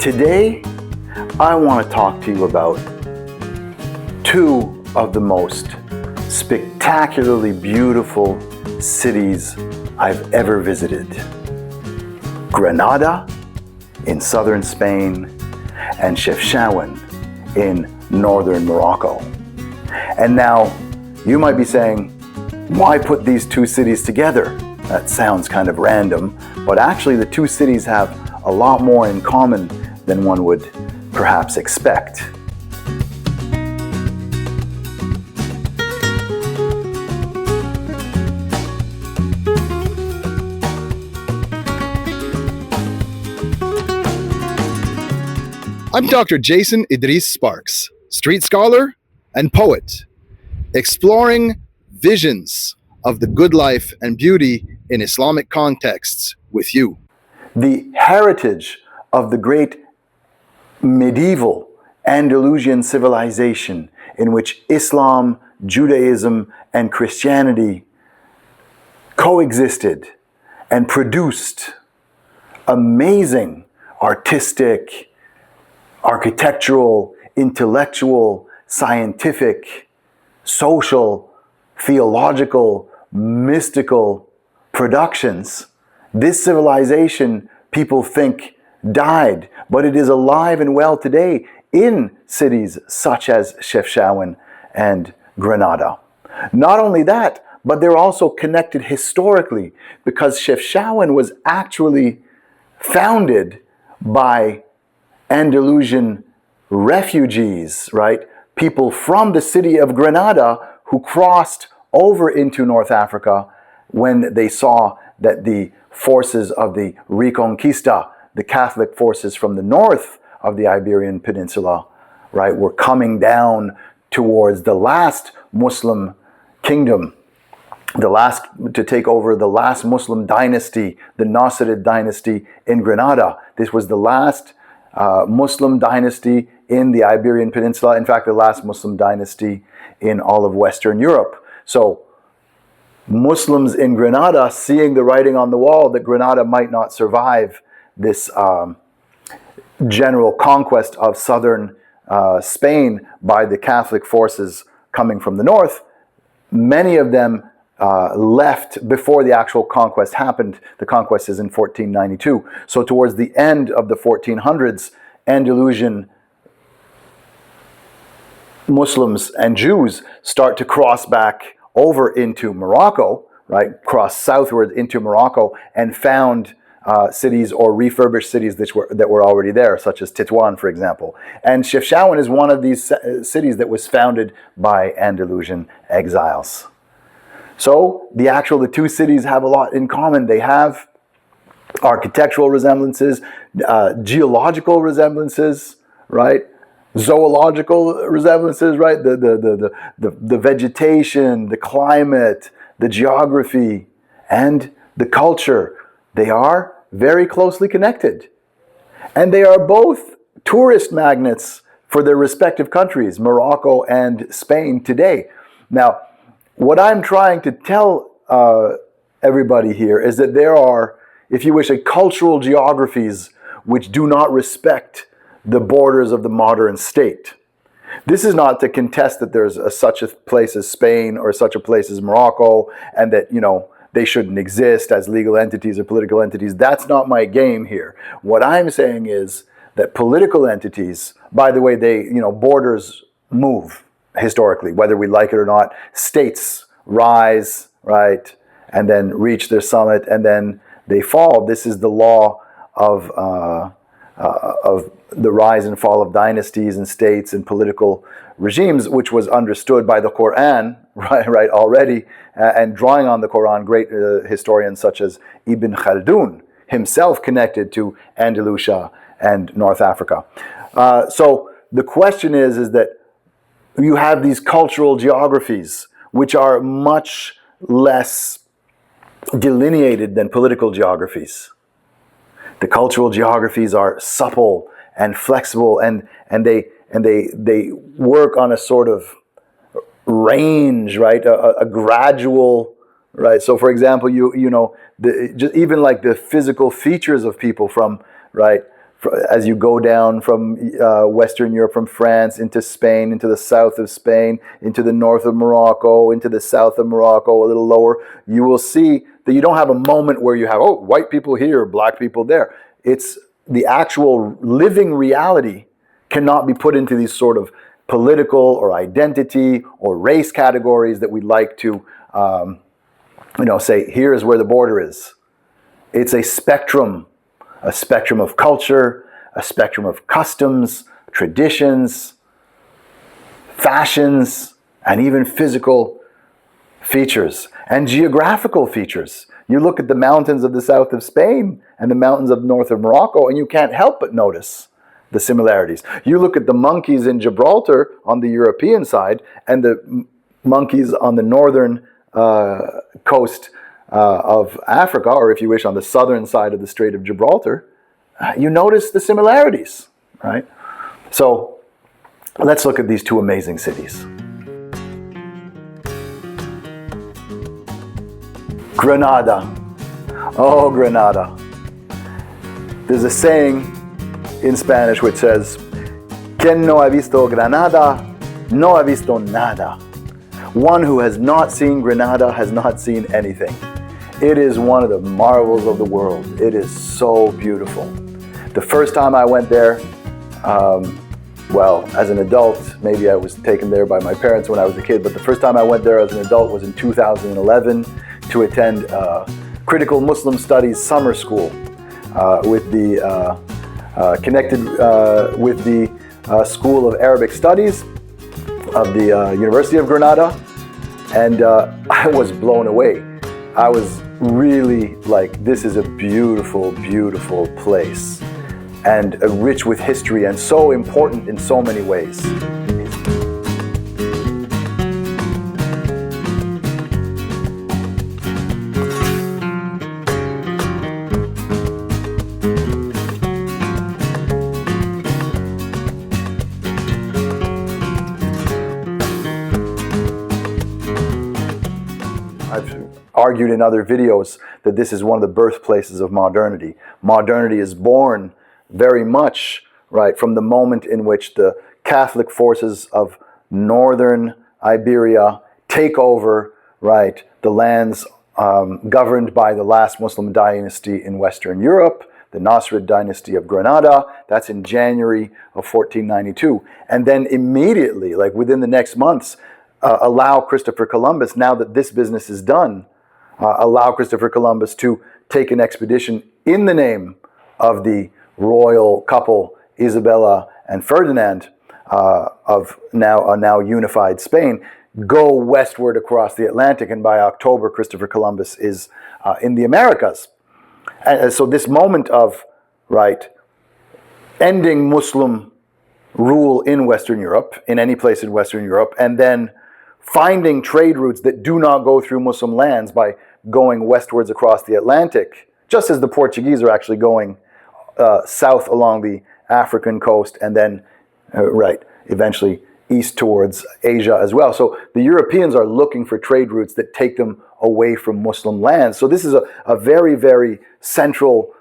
Today, I want to talk to you about two of the most spectacularly beautiful cities I've ever visited. Granada in southern Spain and Chefchaouen in northern Morocco. And now, you might be saying, why put these two cities together? That sounds kind of random, but actually the two cities have a lot more in common than one would perhaps expect. I'm Dr. Jason Idriss Sparks, street scholar and poet, exploring visions of the good life and beauty in Islamic contexts with you. The heritage of the great medieval Andalusian civilization in which Islam, Judaism, and Christianity coexisted and produced amazing artistic, architectural, intellectual, scientific, social, theological, mystical productions. This civilization, people think, died, but it is alive and well today in cities such as Chefchaouen and Granada. Not only that, but they're also connected historically, because Chefchaouen was actually founded by Andalusian refugees, right? People from the city of Granada who crossed over into North Africa when they saw that the forces of the Reconquista, the Catholic forces from the north of the Iberian Peninsula, right, were coming down towards the last Muslim kingdom, to take over the last Muslim dynasty, the Nasrid dynasty in Granada. This was the last Muslim dynasty in the Iberian Peninsula. In fact, the last Muslim dynasty in all of Western Europe. So Muslims in Granada, seeing the writing on the wall that Granada might not survive this general conquest of southern Spain by the Catholic forces coming from the north, many of them left before the actual conquest happened. The conquest is in 1492. So towards the end of the 1400s, Andalusian Muslims and Jews start to cross back over into Morocco, right? Cross southward into Morocco and found cities or refurbished cities that were already there, such as Tétouan, for example. And Chefchaouen is one of these cities that was founded by Andalusian exiles. So the two cities have a lot in common. They have architectural resemblances, geological resemblances, right? Zoological resemblances, right? The vegetation, the climate, the geography, and the culture. They are very closely connected. And they are both tourist magnets for their respective countries, Morocco and Spain today. Now, what I'm trying to tell everybody here is that there are, if you wish, cultural geographies which do not respect the borders of the modern state. This is not to contest that there's such a place as Spain or such a place as Morocco, and that, they shouldn't exist as legal entities or political entities. That's not my game here. What I'm saying is that political entities, by the way, borders move historically, whether we like it or not. States rise, right, and then reach their summit, and then they fall. This is the law of the rise and fall of dynasties and states and political regimes, which was understood by the Quran, right already, and drawing on the Quran, great historians such as Ibn Khaldun, himself connected to Andalusia and North Africa. So the question is that you have these cultural geographies which are much less delineated than political geographies. The cultural geographies are supple and flexible, and they work on a sort of range, right? A gradual, right? So, for example, just even like the physical features of people from as you go down from Western Europe, from France into Spain, into the south of Spain, into the north of Morocco, into the south of Morocco, a little lower, you will see that you don't have a moment where you have, oh, white people here, black people there. It's the actual living reality cannot be put into these sort of political or identity or race categories that we like to, say, here's where the border is. It's a spectrum of culture, a spectrum of customs, traditions, fashions, and even physical features and geographical features. You look at the mountains of the south of Spain and the mountains of north of Morocco, and you can't help but notice the similarities. You look at the monkeys in Gibraltar on the European side and the monkeys on the northern coast of Africa, or if you wish, on the southern side of the Strait of Gibraltar, you notice the similarities, right? So let's look at these two amazing cities. Granada. Oh, Granada. There's a saying in Spanish which says, "Quien no ha visto Granada, no ha visto nada." One who has not seen Granada has not seen anything. It is one of the marvels of the world. It is so beautiful. The first time I went there, as an adult, maybe I was taken there by my parents when I was a kid, but the first time I went there as an adult was in 2011 to attend Critical Muslim Studies summer school connected with the School of Arabic Studies of the University of Granada, and I was blown away. I was really like, this is a beautiful, beautiful place, and rich with history, and so important in so many ways. I've argued in other videos that this is one of the birthplaces of modernity. Modernity is born very much, right, from the moment in which the Catholic forces of northern Iberia take over, right, the lands governed by the last Muslim dynasty in Western Europe, the Nasrid dynasty of Granada. That's in January of 1492. And then immediately, like within the next months, allow Christopher Columbus, now that this business is done, allow Christopher Columbus to take an expedition in the name of the royal couple, Isabella and Ferdinand, of now unified Spain, go westward across the Atlantic, and by October, Christopher Columbus is in the Americas. And so this moment of, right, ending Muslim rule in Western Europe, in any place in Western Europe, and then finding trade routes that do not go through Muslim lands by going westwards across the Atlantic, just as the Portuguese are actually going south along the African coast, and then, eventually east towards Asia as well. So the Europeans are looking for trade routes that take them away from Muslim lands. So this is a very, very central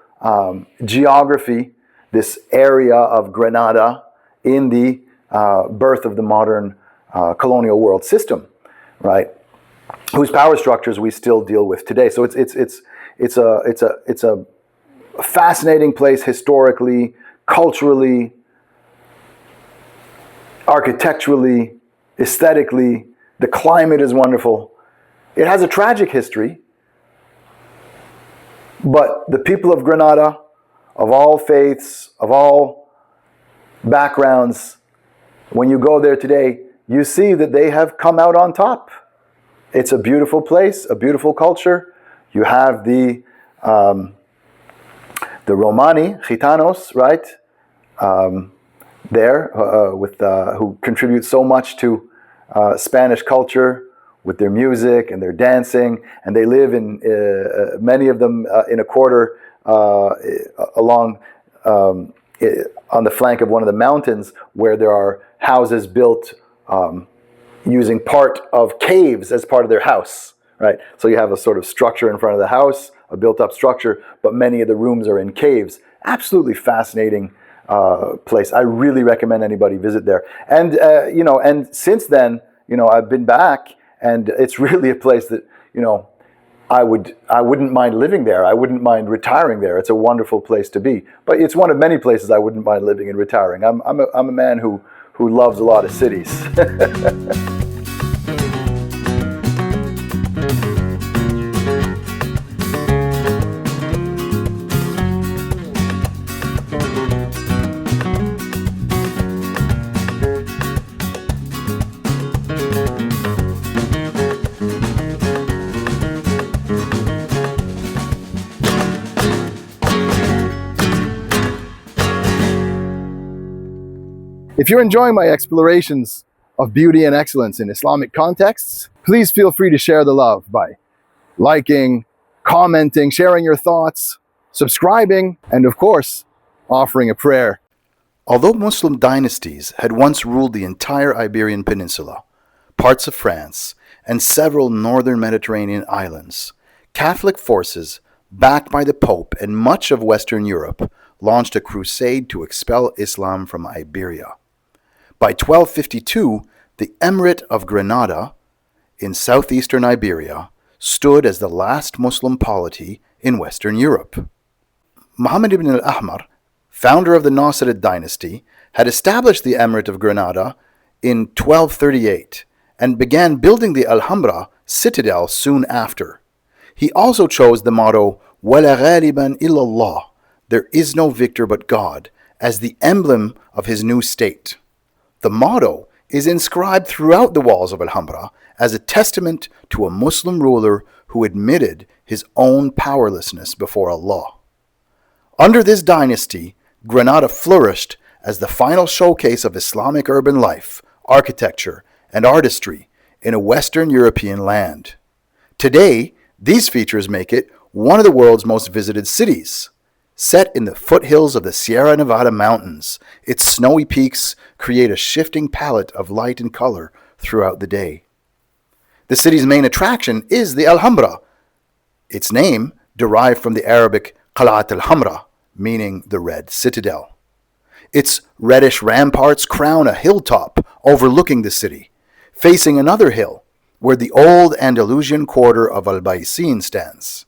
geography, this area of Granada in the birth of the modern colonial world system, right? Whose power structures we still deal with today. So it's a fascinating place historically, culturally, architecturally, aesthetically. The climate is wonderful. It has a tragic history, but the people of Granada, of all faiths, of all backgrounds, when you go there today, you see that they have come out on top. It's a beautiful place, a beautiful culture. You have the Romani, Gitanos, right? Who contribute so much to Spanish culture with their music and their dancing, and they live in many of them in a quarter along on the flank of one of the mountains, where there are houses built using part of caves as part of their house, right? So you have a sort of structure in front of the house, a built-up structure, but many of the rooms are in caves, Absolutely fascinating place. I really recommend anybody visit there. And and since then, I've been back, and it's really a place that I wouldn't mind living there. I wouldn't mind retiring there. It's a wonderful place to be. But it's one of many places I wouldn't mind living and retiring. I'm a man who loves a lot of cities. If you're enjoying my explorations of beauty and excellence in Islamic contexts, please feel free to share the love by liking, commenting, sharing your thoughts, subscribing, and of course, offering a prayer. Although Muslim dynasties had once ruled the entire Iberian Peninsula, parts of France, and several northern Mediterranean islands, Catholic forces, backed by the Pope and much of Western Europe, launched a crusade to expel Islam from Iberia. By 1252, the Emirate of Granada, in southeastern Iberia, stood as the last Muslim polity in Western Europe. Muhammad ibn al-Ahmar, founder of the Nasrid dynasty, had established the Emirate of Granada in 1238 and began building the Alhambra citadel soon after. He also chose the motto, وَلَا غَالِبًا إِلَّا اللَّهِ, there is no victor but God, as the emblem of his new state. The motto is inscribed throughout the walls of Alhambra as a testament to a Muslim ruler who admitted his own powerlessness before Allah. Under this dynasty, Granada flourished as the final showcase of Islamic urban life, architecture, and artistry in a Western European land. Today, these features make it one of the world's most visited cities. Set in the foothills of the Sierra Nevada mountains, its snowy peaks create a shifting palette of light and color throughout the day. The city's main attraction is the Alhambra. Its name derived from the Arabic Qalat al-Hamra, meaning the Red Citadel. Its reddish ramparts crown a hilltop overlooking the city, facing another hill where the old Andalusian quarter of Albayzín stands.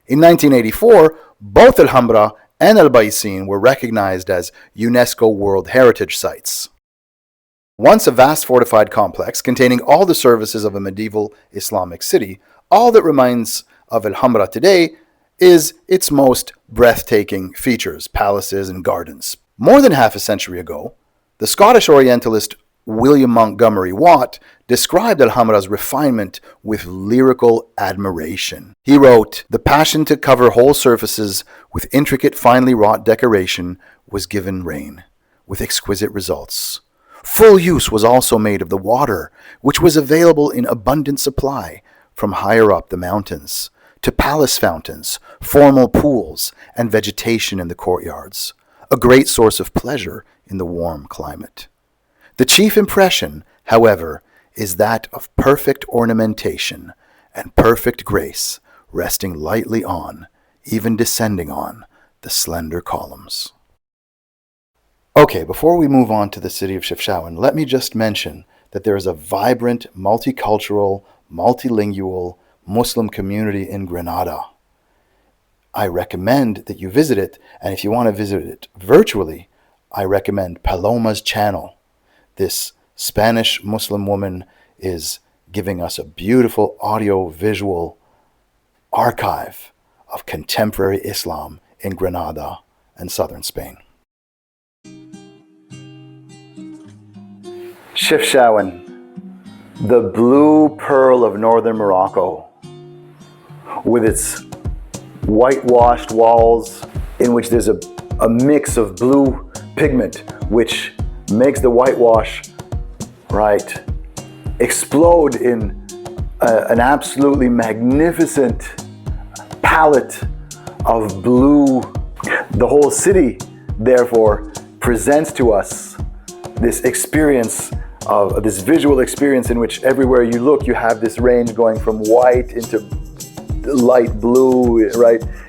In 1984, both Alhambra and Albayzín were recognized as UNESCO World Heritage Sites. Once a vast fortified complex containing all the services of a medieval Islamic city, all that remains of Alhambra today is its most breathtaking features, palaces, and gardens. More than half a century ago, the Scottish Orientalist William Montgomery Watt described Alhambra's refinement with lyrical admiration. He wrote, "The passion to cover whole surfaces with intricate, finely wrought decoration was given rein, with exquisite results. Full use was also made of the water, which was available in abundant supply from higher up the mountains, to palace fountains, formal pools, and vegetation in the courtyards, a great source of pleasure in the warm climate. The chief impression, however, is that of perfect ornamentation and perfect grace resting lightly on, even descending on, the slender columns." Okay, before we move on to the city of Chefchaouen, let me just mention that there is a vibrant, multicultural, multilingual Muslim community in Granada. I recommend that you visit it, and if you want to visit it virtually, I recommend Paloma's channel. This Spanish Muslim woman is giving us a beautiful audio-visual archive of contemporary Islam in Granada and southern Spain. Chefchaouen, the blue pearl of northern Morocco, with its whitewashed walls in which there's a mix of blue pigment which makes the whitewash, explode in an absolutely magnificent palette of blue. The whole city, therefore, presents to us this experience of this visual experience in which everywhere you look, you have this range going from white into light blue,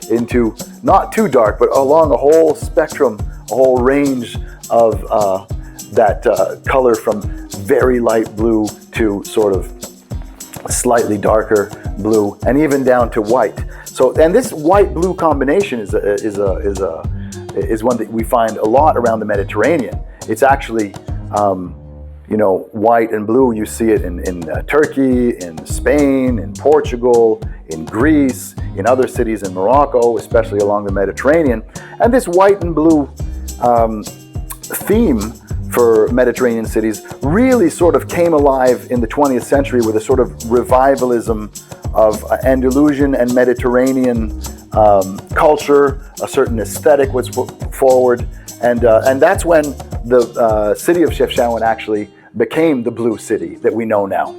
into not too dark, but along a whole spectrum, a whole range of that color from very light blue to sort of slightly darker blue, and even down to white. So, and this white-blue combination is one that we find a lot around the Mediterranean. It's actually, white and blue. You see it in Turkey, in Spain, in Portugal, in Greece, in other cities in Morocco, especially along the Mediterranean. And this white and blue theme for Mediterranean cities really sort of came alive in the 20th century with a sort of revivalism of Andalusian and Mediterranean culture. A certain aesthetic was put forward, and that's when the city of Chefchaouen actually became the blue city that we know now.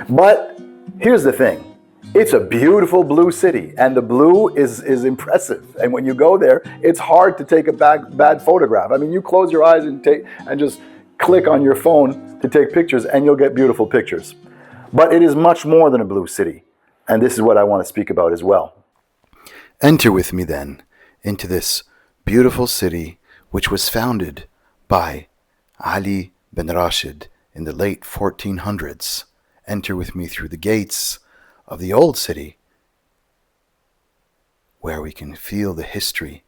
But here's the thing. It's a beautiful blue city, and the blue is impressive. And when you go there, it's hard to take a bad photograph. I mean, you close your eyes and just click on your phone to take pictures, and you'll get beautiful pictures. But it is much more than a blue city, and this is what I want to speak about as well. Enter with me then into this beautiful city, which was founded by Ali bin Rashid in the late 1400s. Enter with me through the gates of the old city, where we can feel the history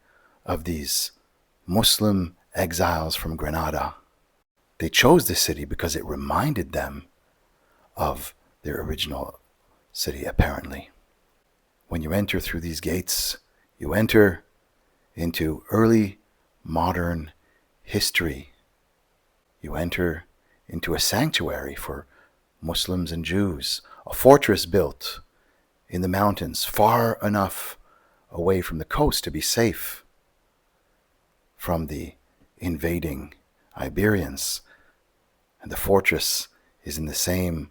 of these Muslim exiles from Granada. They chose this city because it reminded them of their original city, apparently. When you enter through these gates, you enter into early modern history. You enter into a sanctuary for Muslims and Jews, a fortress built in the mountains, far enough away from the coast to be safe from the invading Iberians. And the fortress is in the same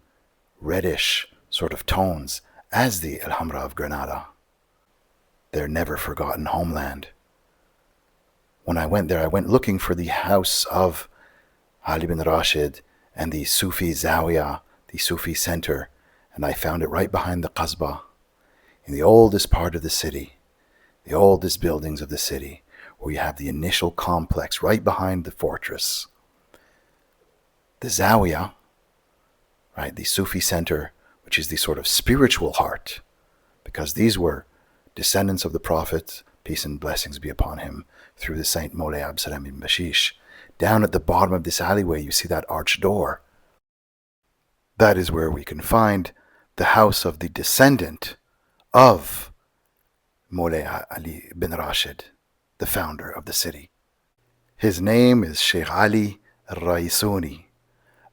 reddish sort of tones as the Alhambra of Granada, their never forgotten homeland. When I went there, I went looking for the house of Ali bin Rashid and the Sufi Zawiya, the Sufi center, and I found it right behind the Qasbah, in the oldest part of the city, the oldest buildings of the city, where you have the initial complex right behind the fortress. The Zawiya, right, the Sufi center, which is the sort of spiritual heart, because these were descendants of the Prophet, peace and blessings be upon him, through the Saint Moulay Absalam ibn Bashish. Down at the bottom of this alleyway, you see that arched door. That is where we can find the house of the descendant of Moulay Ali bin Rashid, the founder of the city. His name is Shaykh Ali Raissouni,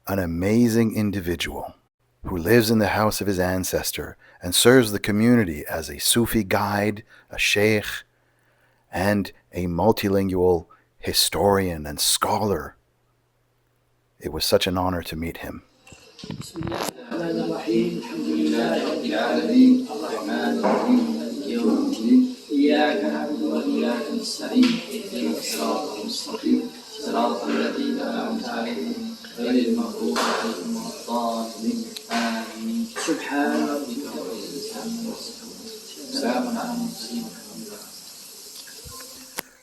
an amazing individual who lives in the house of his ancestor and serves the community as a Sufi guide, a sheikh, and a multilingual historian and scholar. It was such an honor to meet him.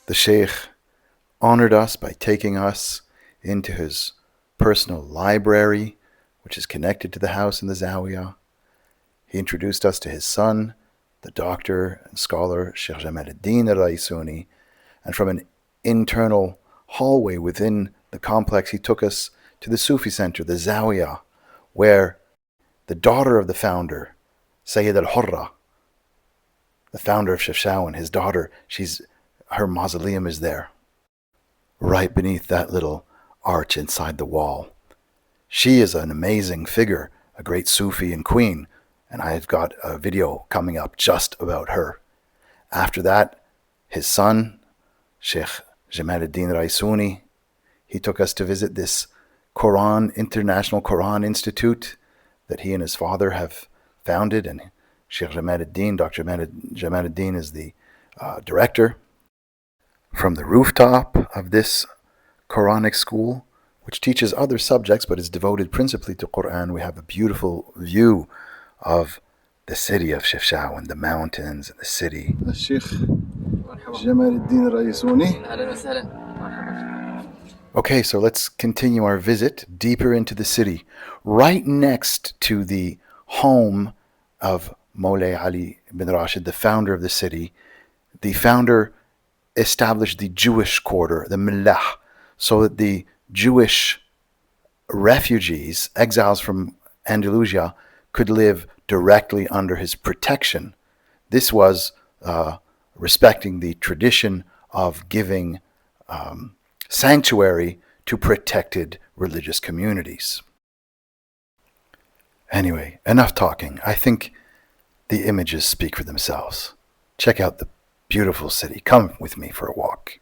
The Sheikh honored us by taking us into his personal library, which is connected to the house in the Zawiya. He introduced us to his son, the doctor and scholar Shaykh Jamaluddin Raissouni, and from an internal hallway within the complex, he took us to the Sufi center, the Zawiya, where the daughter of the founder, Sayyid al-Hurra, the founder of Chefchaouen, his daughter, her mausoleum is there, right beneath that little arch inside the wall. She is an amazing figure, a great Sufi and queen, and I've got a video coming up just about her. After that, his son, Sheikh Jamaluddin Raissouni, he took us to visit this International Quran Institute that he and his father have founded, and Sheikh Jamaluddin, Dr. Jamaluddin is the director. From the rooftop of this Qur'ānic school, which teaches other subjects but is devoted principally to Qur'an, we have a beautiful view of the city of Chefchaouen, the mountains and the city. Shaykh Ali Raissouni. Okay, so let's continue our visit deeper into the city, right next to the home of Moulay Ali bin Rashid, the founder of the city. The founder established the Jewish quarter, the Millah, so that the Jewish refugees, exiles from Andalusia, could live directly under his protection. This was respecting the tradition of giving sanctuary to protected religious communities. Anyway, enough talking. I think the images speak for themselves. Check out the beautiful city. Come with me for a walk.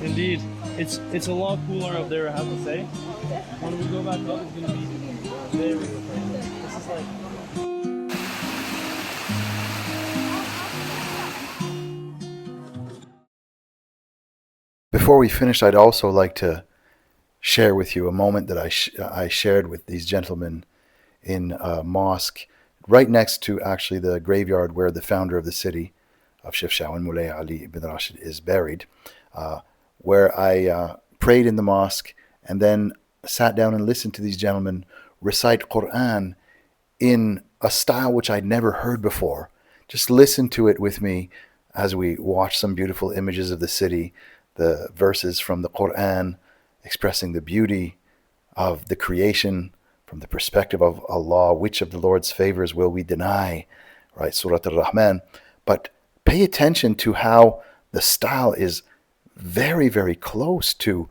Indeed, it's a lot cooler up there, I have to say. When we go back up, it's gonna be very refreshing. This is like. Before we finish, I'd also like to share with you a moment that I shared with these gentlemen in a mosque right next to actually the graveyard where the founder of the city of Chefchaouen, Moulay Ali bin Rashid, is buried, where I prayed in the mosque and then sat down and listened to these gentlemen recite Qur'an in a style which I'd never heard before. Just listen to it with me as we watch some beautiful images of the city, the verses from the Qur'an expressing the beauty of the creation from the perspective of Allah. Which of the Lord's favors will we deny? Right, Surah Al-Rahman. But pay attention to how the style is very, very close to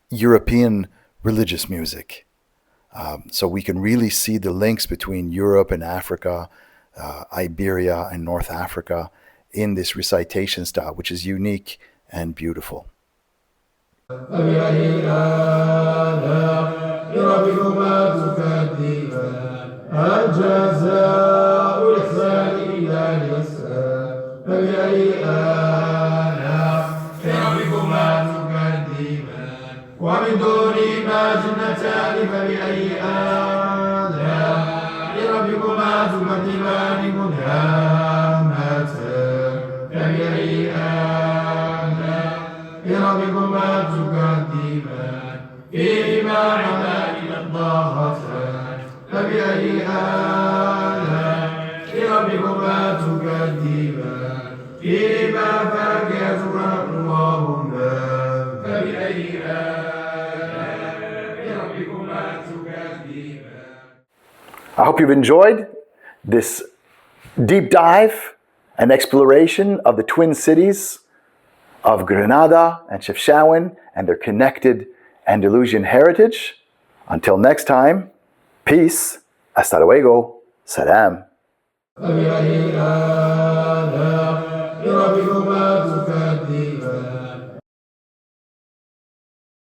European religious music. So we can really see the links between Europe and Africa, Iberia and North Africa in this recitation style, which is unique and beautiful. ومن دونهما جنتان فبأي آلاء ربكما تكذبان مدهامتان فبأي آلاء ربكما تكذبان فيهما عينان نضاختان فبأي آلاء ربكما تكذبان فيهما فاكهة وأنواهما فبأي I hope you've enjoyed this deep dive and exploration of the twin cities of Granada and Chefchaouen and their connected Andalusian heritage. Until next time, peace, hasta luego, salam.